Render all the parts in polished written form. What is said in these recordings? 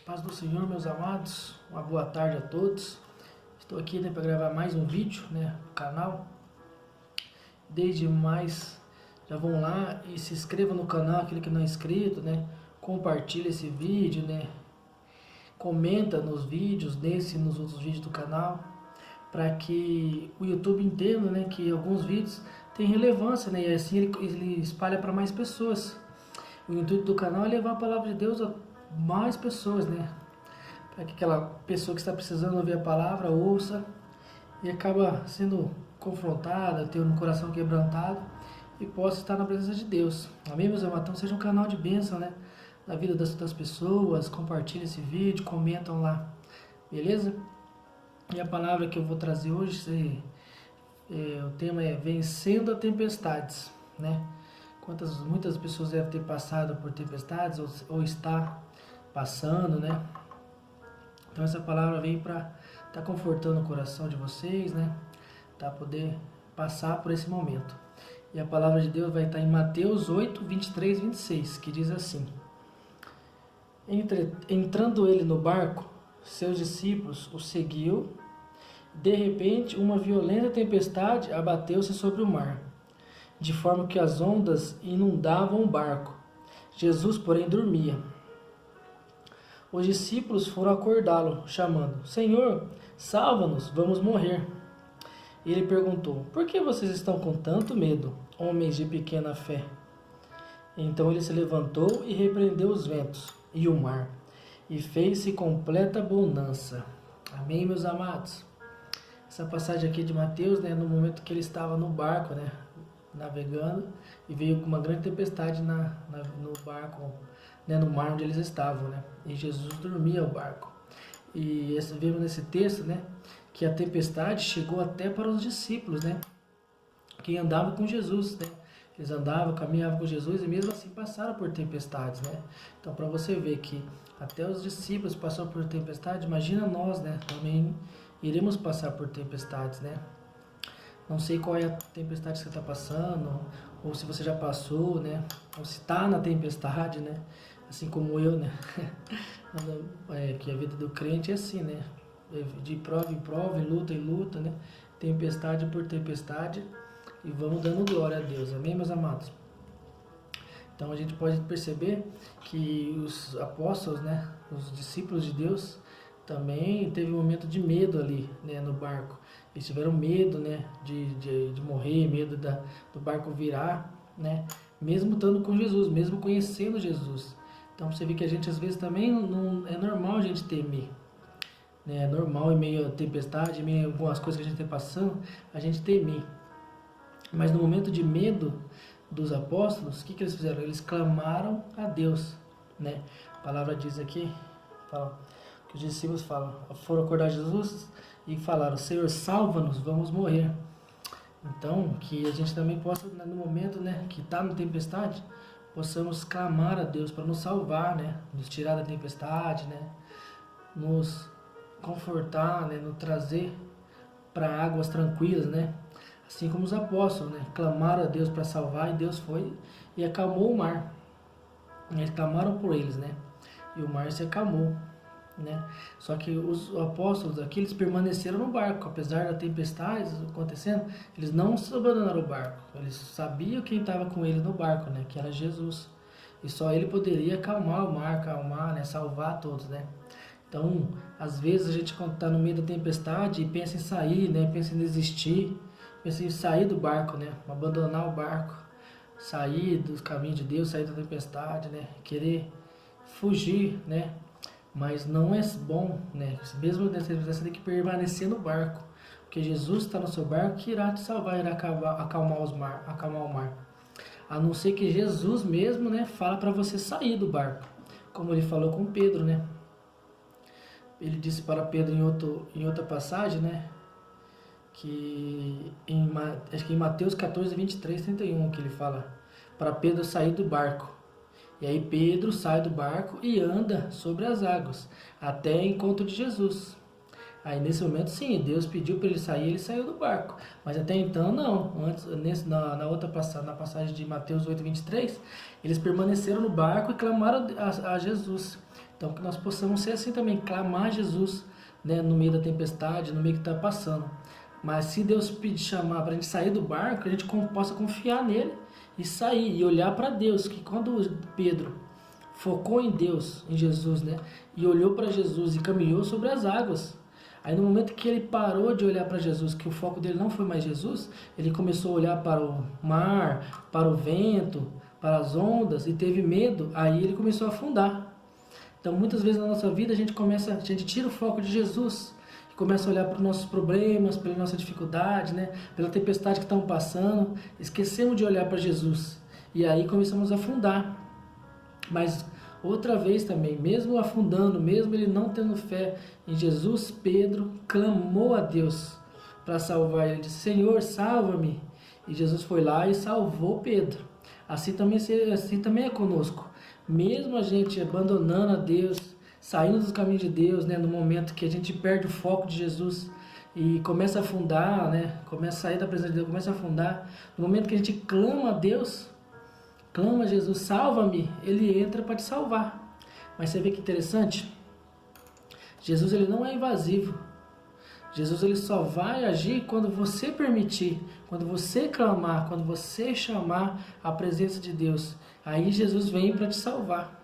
Paz do Senhor, meus amados, uma boa tarde a todos. Estou aqui para gravar mais um vídeo no canal. Desde mais, já vão lá e se inscrevam no canal, aquele que não é inscrito, compartilha esse vídeo, comenta nos vídeos, nesse e nos outros vídeos do canal, para que o YouTube entenda, que alguns vídeos têm relevância, e assim ele espalha para mais pessoas. O intuito do canal é levar a palavra de Deus a mais pessoas, para que aquela pessoa que está precisando ouvir a palavra ouça e acaba sendo confrontada, tendo um coração quebrantado e possa estar na presença de Deus. Amém, meus amados? Então seja um canal de bênção, na vida das pessoas. Compartilhe esse vídeo, comentam lá, beleza? E a palavra que eu vou trazer hoje, o tema é Vencendo as Tempestades, Muitas pessoas devem ter passado por tempestades ou está passando, Então essa palavra vem para estar confortando o coração de vocês, para poder passar por esse momento. E a palavra de Deus vai estar em Mateus 8, 23 e 26, que diz assim: Entrando ele no barco, seus discípulos o seguiu. De repente, uma violenta tempestade abateu-se sobre o mar, de forma que as ondas inundavam o barco. Jesus, porém, dormia. Os discípulos foram acordá-lo, chamando: Senhor, salva-nos, vamos morrer. Ele perguntou: Por que vocês estão com tanto medo, homens de pequena fé? Então ele se levantou e repreendeu os ventos e o mar, e fez-se completa bonança. Amém, meus amados? Essa passagem aqui de Mateus, no momento que ele estava no barco, navegando, e veio uma grande tempestade no barco, no mar onde eles estavam, e Jesus dormia ao barco. E vemos nesse texto, que a tempestade chegou até para os discípulos, que andavam com Jesus, Eles andavam, caminhavam com Jesus e mesmo assim passaram por tempestades, Então, para você ver que até os discípulos passaram por tempestade, imagina nós, também iremos passar por tempestades, Não sei qual é a tempestade que você está passando, ou se você já passou, ou se está na tempestade, Assim como eu, que a vida do crente é assim, De prova em prova, em luta, Tempestade por tempestade, e vamos dando glória a Deus, amém, meus amados? Então a gente pode perceber que os apóstolos, os discípulos de Deus, também teve um momento de medo ali, no barco. Eles tiveram medo, de morrer, medo do barco virar, mesmo estando com Jesus, mesmo conhecendo Jesus. Então você vê que a gente às vezes também não é normal a gente temer, É normal em meio à tempestade, em meio a algumas coisas que a gente está passando, a gente temer. Mas no momento de medo dos apóstolos, o que eles fizeram? Eles clamaram a Deus, A palavra diz aqui, que os discípulos foram acordar Jesus e falaram: Senhor, salva-nos, vamos morrer. Então, que a gente também possa, no momento que está na tempestade, possamos clamar a Deus para nos salvar, nos tirar da tempestade, nos confortar, nos trazer para águas tranquilas, Assim como os apóstolos, clamaram a Deus para salvar, e Deus foi e acalmou o mar. Eles clamaram por eles, E o mar se acalmou, Só que os apóstolos aqui, eles permaneceram no barco, apesar da tempestade acontecendo, eles não abandonaram o barco. Eles sabiam quem estava com eles no barco, que era Jesus. E só ele poderia acalmar o mar, salvar todos, Então, às vezes a gente, quando está no meio da tempestade, pensa em sair, pensa em desistir, pensa em sair do barco, abandonar o barco, sair dos caminhos de Deus, sair da tempestade, querer fugir, Mas não é bom, Mesmo nessa tempestade, você tem que permanecer no barco, porque Jesus está no seu barco que irá te salvar, irá acalmar o mar. A não ser que Jesus mesmo, fala para você sair do barco, como ele falou com Pedro, Ele disse para Pedro em outra passagem, que acho que em Mateus 14, 23, 31, que ele fala para Pedro sair do barco. E aí Pedro sai do barco e anda sobre as águas, até encontro de Jesus. Aí nesse momento sim, Deus pediu para ele sair, ele saiu do barco. Mas até então não. Antes, na outra passagem, na passagem de Mateus 8, 23, eles permaneceram no barco e clamaram a Jesus. Então que nós possamos ser assim também, clamar a Jesus, né, no meio da tempestade, no meio que está passando. Mas se Deus pedir, chamar para a gente sair do barco, a gente possa confiar nele e sair e olhar para Deus. Que quando Pedro focou em Deus, em Jesus, né, e olhou para Jesus e caminhou sobre as águas, aí no momento que ele parou de olhar para Jesus, que o foco dele não foi mais Jesus, ele começou a olhar para o mar, para o vento, para as ondas e teve medo, aí ele começou a afundar. Então muitas vezes na nossa vida a gente tira o foco de Jesus, e começa a olhar para os nossos problemas, pela nossa dificuldade, né, pela tempestade que estão passando, esquecemos de olhar para Jesus e aí começamos a afundar. Mas outra vez também, mesmo afundando, mesmo ele não tendo fé em Jesus, Pedro clamou a Deus para salvar ele. Ele disse: Senhor, salva-me. E Jesus foi lá e salvou Pedro. Assim também é conosco. Mesmo a gente abandonando a Deus, saindo dos caminhos de Deus, né, no momento que a gente perde o foco de Jesus e começa a afundar, né, começa a sair da presença de Deus, começa a afundar, no momento que a gente clama a Deus, clama a Jesus, salva-me, ele entra para te salvar. Mas você vê que interessante? Jesus ele não é invasivo. Jesus ele só vai agir quando você permitir, quando você clamar, quando você chamar a presença de Deus. Aí Jesus vem para te salvar.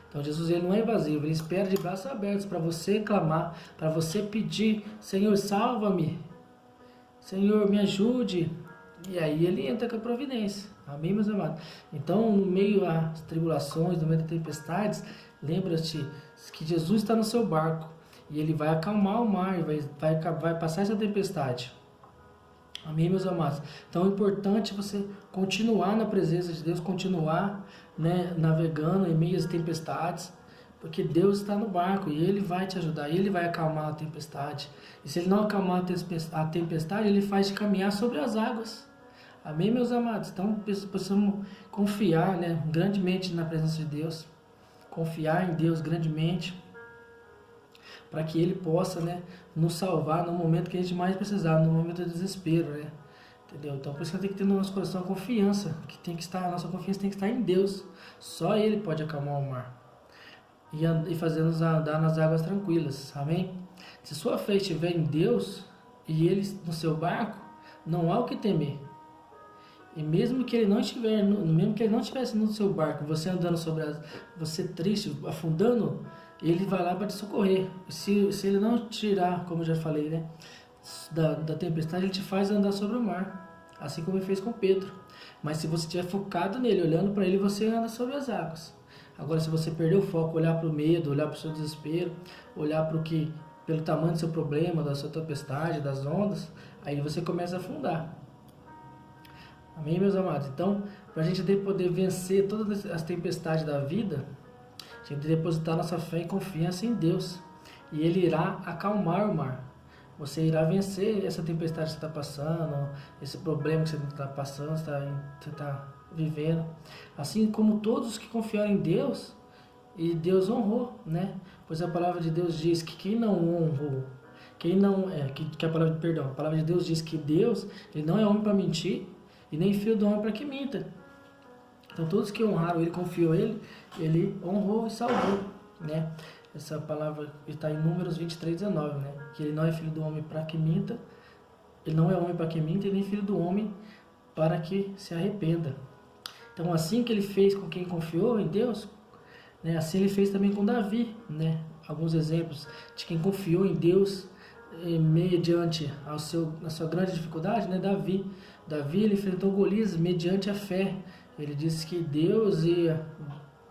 Então Jesus ele não é invasivo, ele espera de braços abertos para você clamar, para você pedir: Senhor, salva-me, Senhor, me ajude. E aí ele entra com a providência. Amém, meus amados? Então, no meio das tribulações, no meio das tempestades, lembra-te que Jesus está no seu barco e ele vai acalmar o mar, vai passar essa tempestade. Amém, meus amados? Então é importante você continuar na presença de Deus, continuar, né, navegando em meio às tempestades, porque Deus está no barco e Ele vai te ajudar, Ele vai acalmar a tempestade. E se Ele não acalmar a tempestade, Ele faz te caminhar sobre as águas. Amém, meus amados? Então precisamos confiar, né, grandemente na presença de Deus, confiar em Deus grandemente, para que Ele possa, né, nos salvar no momento que a gente mais precisar, no momento do desespero, né? Entendeu? Então por isso que tem que ter no nosso coração a confiança, a nossa confiança tem que estar em Deus. Só Ele pode acalmar o mar e fazer-nos andar nas águas tranquilas. Amém? Se sua fé estiver em Deus e Ele no seu barco, não há o que temer. E mesmo que ele não estivesse no seu barco, você andando você triste, afundando, ele vai lá para te socorrer. Se ele não tirar, como eu já falei, né, da tempestade, ele te faz andar sobre o mar, assim como ele fez com Pedro. Mas se você estiver focado nele, olhando para ele, você anda sobre as águas. Agora, se você perder o foco, olhar para o medo, olhar para o seu desespero, olhar pelo tamanho do seu problema, da sua tempestade, das ondas, aí você começa a afundar. Amém, meus amados? Então, para a gente poder vencer todas as tempestades da vida, a gente tem que depositar nossa fé e confiança em Deus. E Ele irá acalmar o mar. Você irá vencer essa tempestade que você está passando, esse problema que você está passando, você está vivendo. Assim como todos que confiaram em Deus, e Deus honrou, né? Pois a palavra de Deus diz que quem não honrou, a palavra de Deus diz que Deus, Ele não é homem para mentir, e nem filho do homem para que minta. Então todos que honraram Ele, confiou Ele, Ele honrou e salvou, né? Essa palavra está em Números 23:19, né? Que Ele não é filho do homem para que minta, Ele não é homem para que minta, e nem filho do homem para que se arrependa. Então assim que Ele fez com quem confiou em Deus, né? Assim Ele fez também com Davi, né? Alguns exemplos de quem confiou em Deus mediante a sua grande dificuldade, né? Davi ele enfrentou Golias mediante a fé. Ele disse que Deus ia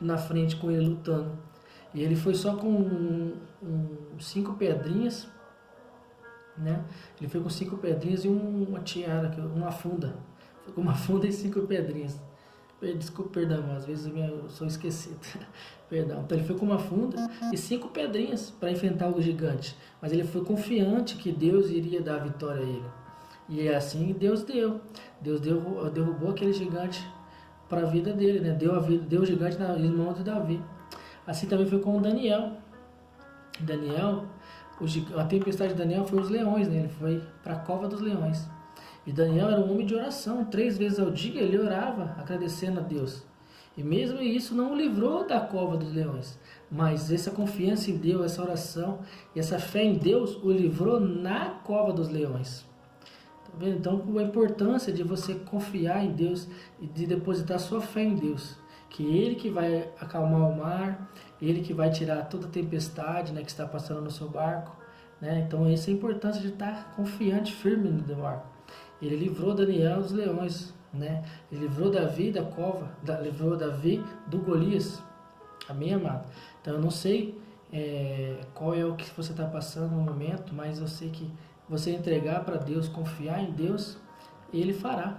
na frente com ele lutando. E ele foi só com 5 pedrinhas, né? Ele foi com 5 pedrinhas e uma tiara, uma funda. Foi com uma funda e 5 pedrinhas. Desculpa, perdão, às vezes eu sou esquecido. Perdão. Então ele foi com uma funda e 5 pedrinhas para enfrentar o gigante. Mas ele foi confiante que Deus iria dar a vitória a ele. E assim Deus deu. Deus derrubou aquele gigante para a vida dele, né? Deu o gigante nas mãos de Davi. Assim também foi com Daniel. A tempestade de Daniel foi os leões, né? Ele foi para a cova dos leões. E Daniel era um homem de oração. 3 vezes ao dia ele orava, agradecendo a Deus. E mesmo isso não o livrou da cova dos leões. Mas essa confiança em Deus, essa oração e essa fé em Deus o livrou na cova dos leões. Tá vendo? Então, a importância de você confiar em Deus e de depositar sua fé em Deus. Que Ele que vai acalmar o mar, Ele que vai tirar toda a tempestade, né, que está passando no seu barco. Né? Então, essa é a importância de estar confiante, firme no barco. Ele livrou Daniel dos leões. Né? Ele livrou Davi da cova, livrou Davi do Golias. Amém, amado? Então eu não sei qual é o que você está passando no momento, mas eu sei que você entregar para Deus, confiar em Deus, Ele fará.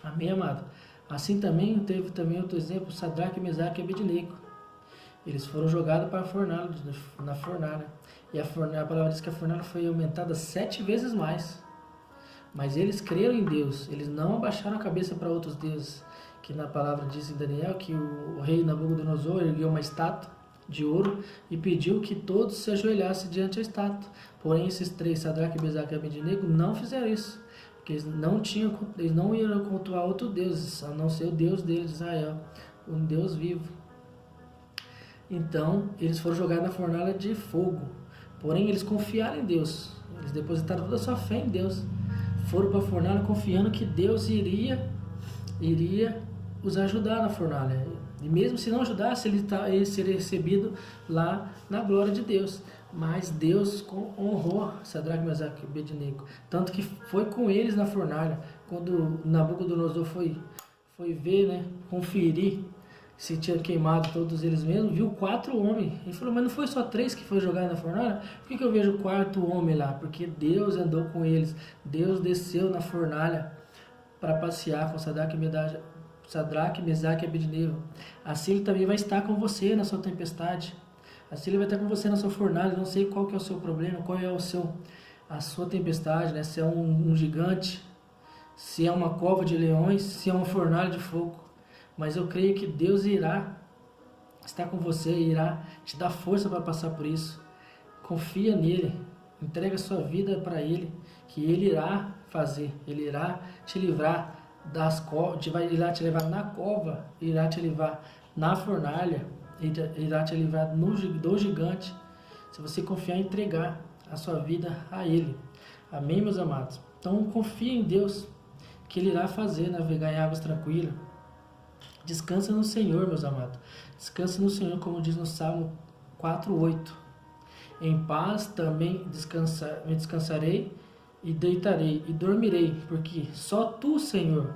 Amém, amado? Assim também teve também outro exemplo, Sadraque, Mesaque e Abednego. Eles foram jogados para a fornalha, na fornalha. E a palavra diz que a fornalha foi aumentada 7 vezes mais. Mas eles creram em Deus, eles não abaixaram a cabeça para outros deuses. Que na palavra diz em Daniel que o rei Nabucodonosor ergueu uma estátua de ouro e pediu que todos se ajoelhassem diante da estátua. Porém, esses 3, Sadraque, Mesaque e Abednego, não fizeram isso. Porque eles não iam cultuar outro Deus, a não ser o Deus deles, Israel, um Deus vivo. Então, eles foram jogados na fornalha de fogo. Porém, eles confiaram em Deus. Eles depositaram toda a sua fé em Deus. Foram para a fornalha confiando que Deus iria os ajudar na fornalha. E mesmo se não ajudasse, ele seria recebido lá na glória de Deus. Mas Deus honrou Sadraque, Mesaque e Abednego. Tanto que foi com eles na fornalha. Quando Nabucodonosor foi ver, né, conferir se tinha queimado todos eles mesmo, viu 4 homens. Ele falou, mas não foi só 3 que foi jogado na fornalha? Por que eu vejo 4 homens lá? Porque Deus andou com eles. Deus desceu na fornalha para passear com Sadraque, Mesaque e Abednego. Assim Ele também vai estar com você na sua tempestade. Assim Ele vai estar com você na sua fornalha. Não sei qual que é o seu problema, qual é a sua tempestade, né? Se é um gigante, se é uma cova de leões, se é uma fornalha de fogo. Mas eu creio que Deus irá estar com você, irá te dar força para passar por isso. Confia nele, entrega sua vida para Ele, que Ele irá fazer, Ele irá te livrar das covas, irá te levar na cova, irá te levar na fornalha, irá te livrar do gigante, se você confiar e entregar a sua vida a Ele. Amém, meus amados? Então confia em Deus, que Ele irá fazer navegar em águas tranquilas. Descansa no Senhor, meus amados. Descansa no Senhor, como diz no Salmo 4:8. Em paz também me descansarei e deitarei e dormirei, porque só Tu, Senhor,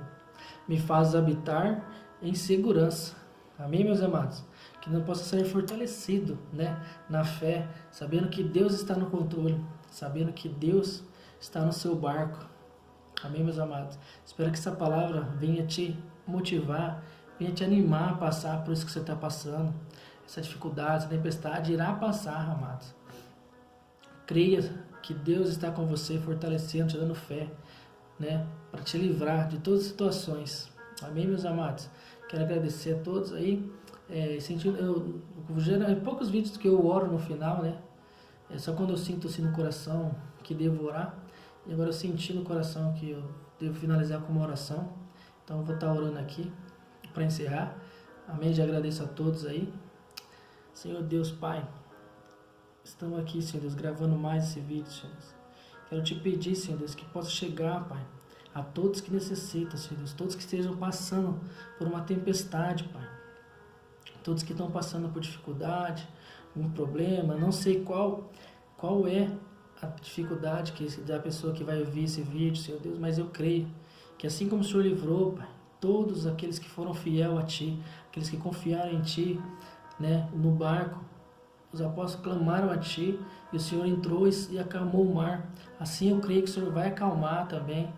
me fazes habitar em segurança. Amém, meus amados? Que não possa ser fortalecido, né, na fé, sabendo que Deus está no controle, sabendo que Deus está no seu barco. Amém, meus amados? Espero que essa palavra venha te motivar, venha te animar a passar por isso que você está passando. Essa dificuldade, essa tempestade irá passar, amados. Creia que Deus está com você, fortalecendo, te dando fé, né, para te livrar de todas as situações. Amém, meus amados? Quero agradecer a todos aí. Poucos vídeos que eu oro no final, né? É só quando eu sinto assim no coração que devo orar. E agora eu senti no coração que eu devo finalizar com uma oração. Então eu vou estar orando aqui para encerrar. Amém? Já agradeço a todos aí. Senhor Deus, Pai, estamos aqui, Senhor Deus, gravando mais esse vídeo, Senhor Deus. Quero te pedir, Senhor Deus, que possa chegar, Pai, a todos que necessitam, Senhor Deus, todos que estejam passando por uma tempestade, Pai. Todos que estão passando por dificuldade, um problema, não sei qual é a dificuldade da pessoa que vai ouvir esse vídeo, Senhor Deus, mas eu creio que assim como o Senhor livrou, Pai, todos aqueles que foram fiel a Ti, aqueles que confiaram em Ti, né, no barco, os apóstolos clamaram a Ti e o Senhor entrou e acalmou o mar. Assim eu creio que o Senhor vai acalmar também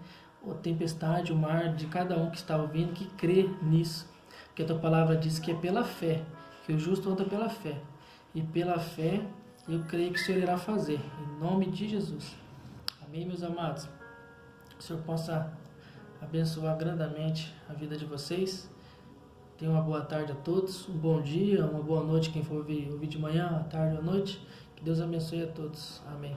a tempestade, o mar de cada um que está ouvindo, que crê nisso. Porque a Tua palavra diz que é pela fé, que o justo anda pela fé. E pela fé eu creio que o Senhor irá fazer, em nome de Jesus. Amém, meus amados? Que o Senhor possa abençoar grandemente a vida de vocês. Tenham uma boa tarde a todos, um bom dia, uma boa noite quem for ouvir de manhã, à tarde ou à noite. Que Deus abençoe a todos. Amém.